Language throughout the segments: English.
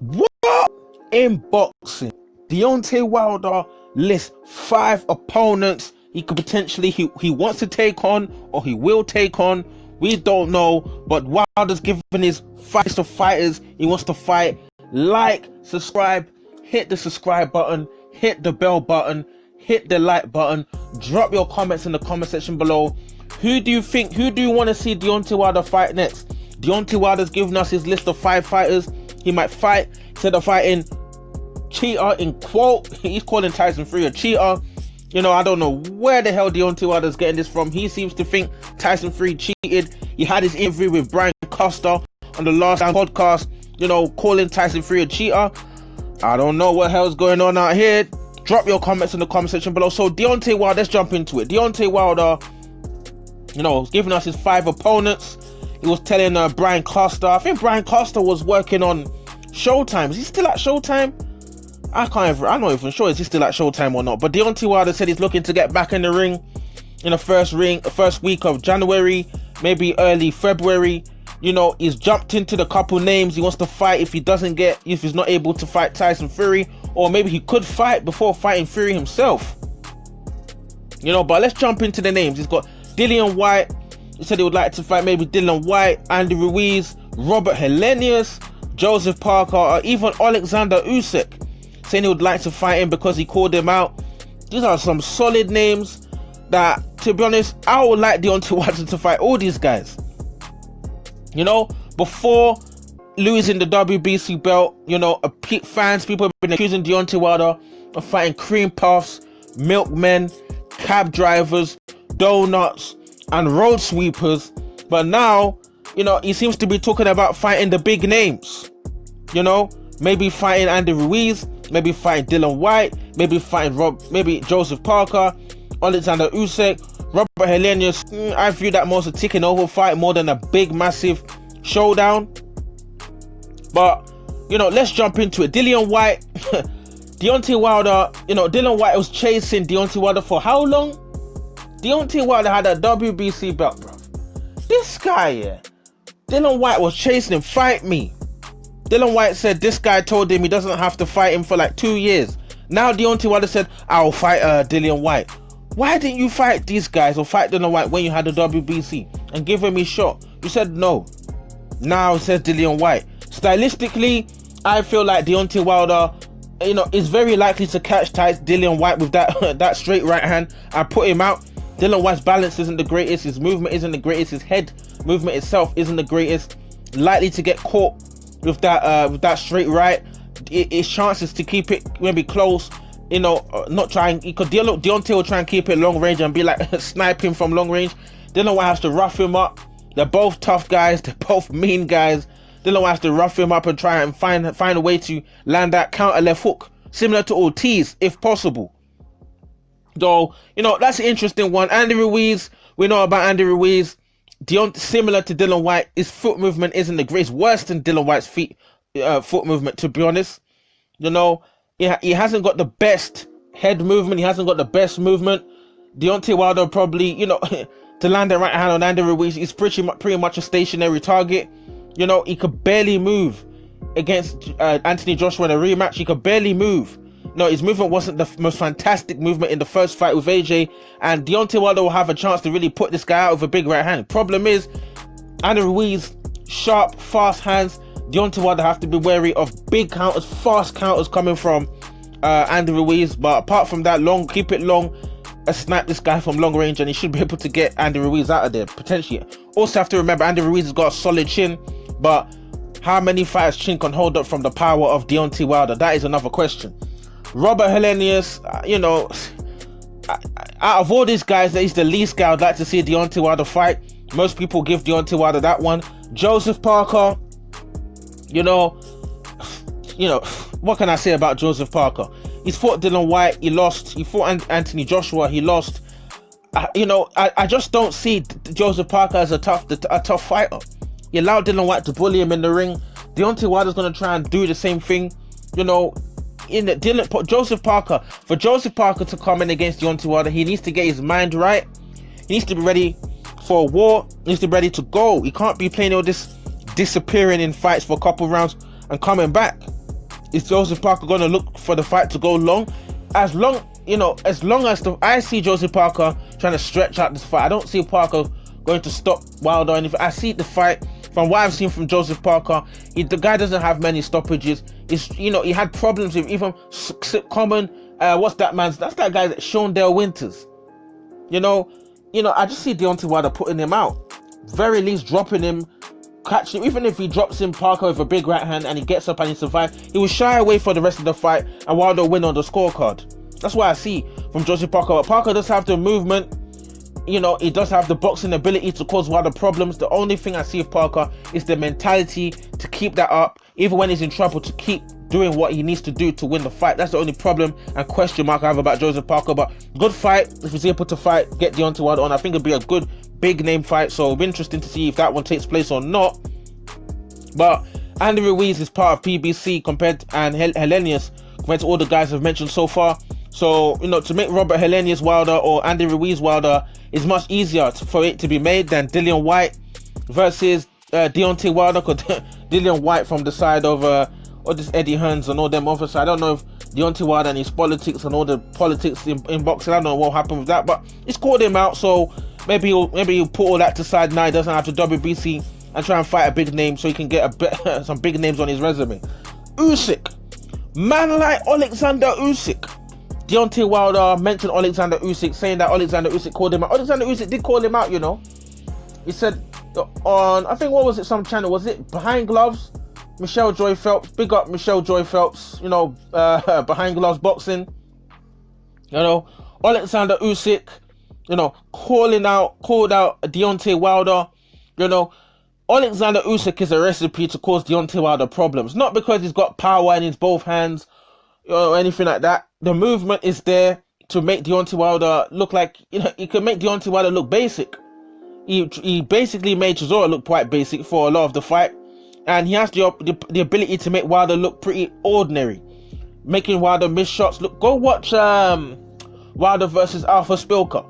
What? In boxing, Deontay Wilder lists 5 opponents he could potentially, he wants to take on, or he will take on. We don't know, but Wilder's given his 5 list of fighters he wants to fight. Like, subscribe, hit the subscribe button, hit the bell button, hit the like button, drop your comments in the comment section below. Who do you want to see Deontay Wilder fight next? Deontay Wilder's given us his list of 5 fighters he might fight. Instead of fighting cheater, in quote, he's calling Tyson Fury a cheater. You know, I don't know where the hell Deontay Wilder's getting this from. He seems to think Tyson Fury cheated. He had his interview with Brian Costa on the last podcast, you know, calling Tyson Fury a cheater. I don't know what hell's going on out here. Drop your comments in the comment section below. So Deontay Wilder, let's jump into it. Deontay Wilder, you know, was giving us his 5 opponents. He was telling Brian Costa, I think Brian Costa was working on Showtime. Is he still at Showtime? I'm not even sure is he still at Showtime or not. But Deontay Wilder said he's looking to get back in the ring in the first week of January, maybe early February. You know, he's jumped into the couple names he wants to fight if he's not able to fight Tyson Fury, or maybe he could fight before fighting Fury himself. You know, but let's jump into the names. He's got Dillian Whyte. He said he would like to fight maybe Dillian Whyte, Andy Ruiz, Robert Helenius, Joseph Parker, or even Oleksandr Usyk, saying he would like to fight him because he called him out. These are some solid names that, to be honest, I would like Deontay Wilder to fight all these guys. You know, before losing the WBC belt, you know, people have been accusing Deontay Wilder of fighting cream puffs, milkmen, cab drivers, donuts, and road sweepers. But now, you know, he seems to be talking about fighting the big names. You know, maybe fighting Andy Ruiz, maybe fighting Dillian Whyte, maybe fighting maybe Joseph Parker, Oleksandr Usyk, Robert Helenius. I view that more as a ticking over fight more than a big massive showdown. But, you know, let's jump into it. Dillian Whyte, Deontay Wilder, you know, Dillian Whyte was chasing Deontay Wilder for how long? Deontay Wilder had a WBC belt, bro. This guy, yeah, Dillian Whyte was chasing him, fight me. Dillian Whyte said this guy told him he doesn't have to fight him for like 2 years. Now Deontay Wilder said, I'll fight Dillian Whyte. Why didn't you fight these guys or fight Dillian Whyte when you had the WBC and give him his shot? You said no. Now it says Dillian Whyte. Stylistically, I feel like Deontay Wilder, you know, is very likely to catch Dillian Whyte with that that straight right hand and put him out. Dillian Whyte's balance isn't the greatest, his movement isn't the greatest, his head movement itself isn't the greatest. Likely to get caught with that straight right. His chances to keep it maybe close, you know, not trying, because Deontay will try and keep it long range and be like sniping from long range. Dillian Whyte has to rough him up. They're both tough guys, they're both mean guys. Dillian Whyte has to rough him up and try and find a way to land that counter left hook, similar to Ortiz, if possible. So, you know, that's an interesting one. Andy Ruiz, we know about Andy Ruiz. Similar to Dillian Whyte, his foot movement isn't the greatest. Worse than Dillian Whyte's foot movement, to be honest. You know, he hasn't got the best head movement. He hasn't got the best movement. Deontay Wilder probably, you know, to land the right hand on Andy Ruiz, he's pretty much a stationary target. You know, he could barely move against Anthony Joshua in a rematch. He could barely move. No, his movement wasn't the most fantastic movement in the first fight with AJ, and Deontay Wilder will have a chance to really put this guy out with a big right hand. Problem is, Andy Ruiz, sharp, fast hands. Deontay Wilder have to be wary of big counters, fast counters coming from Andy Ruiz. But apart from that, keep it long, snipe this guy from long range, and he should be able to get Andy Ruiz out of there, potentially. Also have to remember, Andy Ruiz has got a solid chin, but how many fighters' chin can hold up from the power of Deontay Wilder? That is another question. Robert Helenius, you know, out of all these guys, he's the least guy I'd like to see Deontay Wilder fight. Most people give Deontay Wilder that one. Joseph Parker, you know, what can I say about Joseph Parker? He's fought Dillian Whyte, he lost. He fought Anthony Joshua, he lost. You know, I just don't see Joseph Parker as a tough fighter. He allowed Dillian Whyte to bully him in the ring. Deontay Wilder's going to try and do the same thing, you know. Joseph Parker, for Joseph Parker to come in against Deontay Wilder, he needs to get his mind right. He needs to be ready for a war. He needs to be ready to go. He can't be playing all this disappearing in fights for a couple rounds and coming back. Is Joseph Parker going to look for the fight to go long? As long as I see Joseph Parker trying to stretch out this fight, I don't see Parker going to stop Wilder or anything. I see the fight, from what I've seen from Joseph Parker, the guy doesn't have many stoppages. He had problems with even common, that's that guy, Shondale Winters. I just see Deontay Wilder putting him out. Very least dropping him, catching him. Even if he drops him, Parker with a big right hand and he gets up and he survives, he will shy away for the rest of the fight and Wilder win on the scorecard. That's what I see from Joseph Parker. But Parker does have the movement. He does have the boxing ability to cause Wilder problems. The only thing I see of Parker is the mentality to keep that up, even when he's in trouble, to keep doing what he needs to do to win the fight. That's the only problem and question mark I have about Joseph Parker. But good fight. If he's able to fight, get Deontay Wilder on, I think it'd be a good big name fight. So it'll be interesting to see if that one takes place or not. But Andy Ruiz is part of PBC and Helenius compared to all the guys I've mentioned so far. So, to make Robert Helenius Wilder or Andy Ruiz Wilder is much easier for it to be made than Dillian Whyte versus Deontay Wilder. Because Dillian Whyte from the side of all this Eddie Hearns and all them other side. I don't know if Deontay Wilder and his politics and all the politics in boxing, I don't know what happened with that, but it's called him out. So maybe he'll put all that to side now. He doesn't have to WBC and try and fight a big name so he can get some big names on his resume. Usyk, man like Oleksandr Usyk. Deontay Wilder mentioned Oleksandr Usyk, saying that Oleksandr Usyk called him out. Oleksandr Usyk did call him out, He said on, I think, what was it, some channel, was it Behind Gloves? Michelle Joy Phelps, big up Michelle Joy Phelps, Behind Gloves Boxing. Oleksandr Usyk, called out Deontay Wilder. Oleksandr Usyk is a recipe to cause Deontay Wilder problems. Not because he's got power in his both hands or anything like that. The movement is there to make Deontay Wilder look like, he can make Deontay Wilder look basic. He basically made Chisora look quite basic for a lot of the fight. And he has the ability to make Wilder look pretty ordinary. Making Wilder miss shots. Look, go watch Wilder versus Arthur Spilker.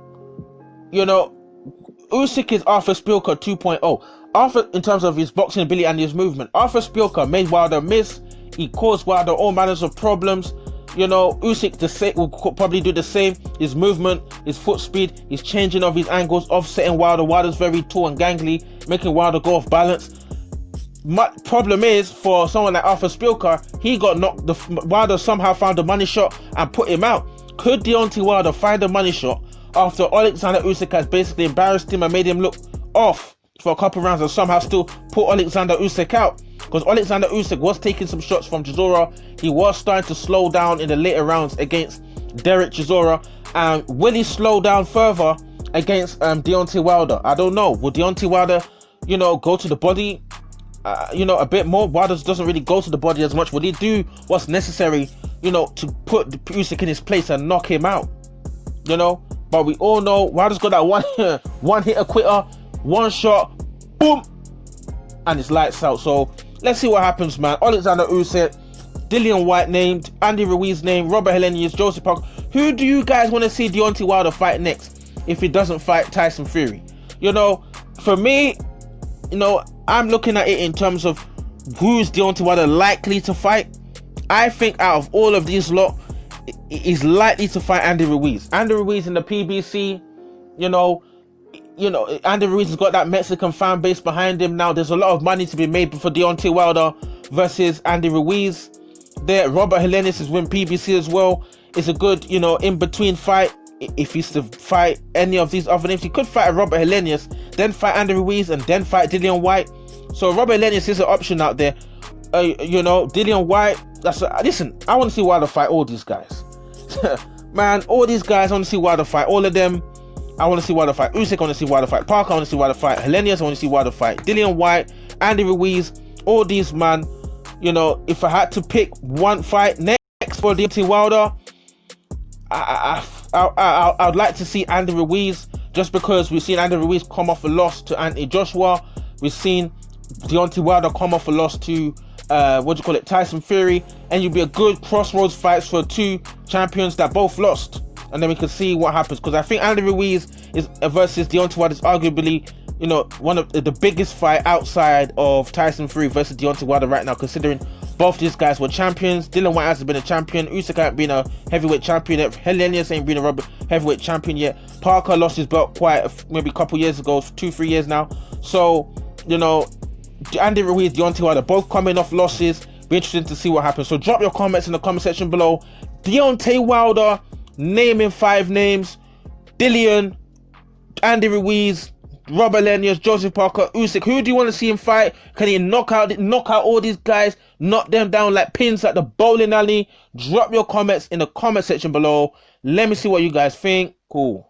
Usyk is Arthur Spilker 2.0. Arthur, in terms of his boxing ability and his movement, Arthur Spilker made Wilder miss. He caused Wilder all manners of problems. Usyk will probably do the same. His movement, his foot speed, his changing of his angles, offsetting Wilder. Wilder's very tall and gangly, making Wilder go off balance. My problem is, for someone like Arthur Spilker, he got knocked. Wilder somehow found the money shot and put him out. Could Deontay Wilder find the money shot after Oleksandr Usyk has basically embarrassed him and made him look off for a couple rounds and somehow still put Oleksandr Usyk out? Because Oleksandr Usyk was taking some shots from Chisora. He was starting to slow down in the later rounds against Derek Chisora. And will he slow down further against Deontay Wilder? I don't know. Will Deontay Wilder, go to the body, a bit more? Wilder doesn't really go to the body as much. Will he do what's necessary, to put Usyk in his place and knock him out? But we all know Wilder's got that one hitter quitter, one shot, boom, and it's lights out. So let's see what happens, man. Oleksandr Usyk, Dillian Whyte named, Andy Ruiz named, Robert Helenius, Joseph Parker. Who do you guys want to see Deontay Wilder fight next if he doesn't fight Tyson Fury? For me, I'm looking at it in terms of who's Deontay Wilder likely to fight. I think out of all of these lot, he's likely to fight Andy Ruiz. Andy Ruiz in the PBC, Andy Ruiz has got that Mexican fan base behind him now. There's a lot of money to be made for Deontay Wilder versus Andy Ruiz. There, Robert Helenius is win PBC as well. It's a good, in-between fight. If he's to fight any of these other names, he could fight Robert Helenius, then fight Andy Ruiz, and then fight Dillian Whyte. So Robert Helenius is an option out there. Dillian Whyte. Listen, I want to see Wilder fight all these guys. Man, all these guys, I want to see Wilder fight all of them. I want to see Wilder fight Usyk, I want to see Wilder fight Parker, I want to see Wilder fight Helenius, I want to see Wilder fight Dillian Whyte, Andy Ruiz, all these, man. If I had to pick one fight next for Deontay Wilder, I'd like to see Andy Ruiz, just because we've seen Andy Ruiz come off a loss to Anthony Joshua. We've seen Deontay Wilder come off a loss to Tyson Fury, and you'll be a good crossroads fights for two champions that both lost, and then we can see what happens. Because I think Andy Ruiz is versus Deontay Wilder is arguably, one of the biggest fight outside of Tyson Fury versus Deontay Wilder right now, considering Both these guys were champions. Dillian Whyte hasn't been a champion. Usyk hasn't been a heavyweight champion yet. Helenius ain't been a heavyweight champion yet. Parker lost his belt maybe a couple years ago, 2-3 years now. So, you know, Andy Ruiz, Deontay Wilder, both coming off losses. Be interesting to see what happens. So drop your comments in the comment section below. Deontay Wilder, naming 5 names. Dillian, Andy Ruiz, Robert Lenius, Joseph Parker, Usyk. Who do you want to see him fight? Can he knock out all these guys, knock them down like pins at the bowling alley? Drop your comments in the comment section below. Let me see what you guys think. Cool.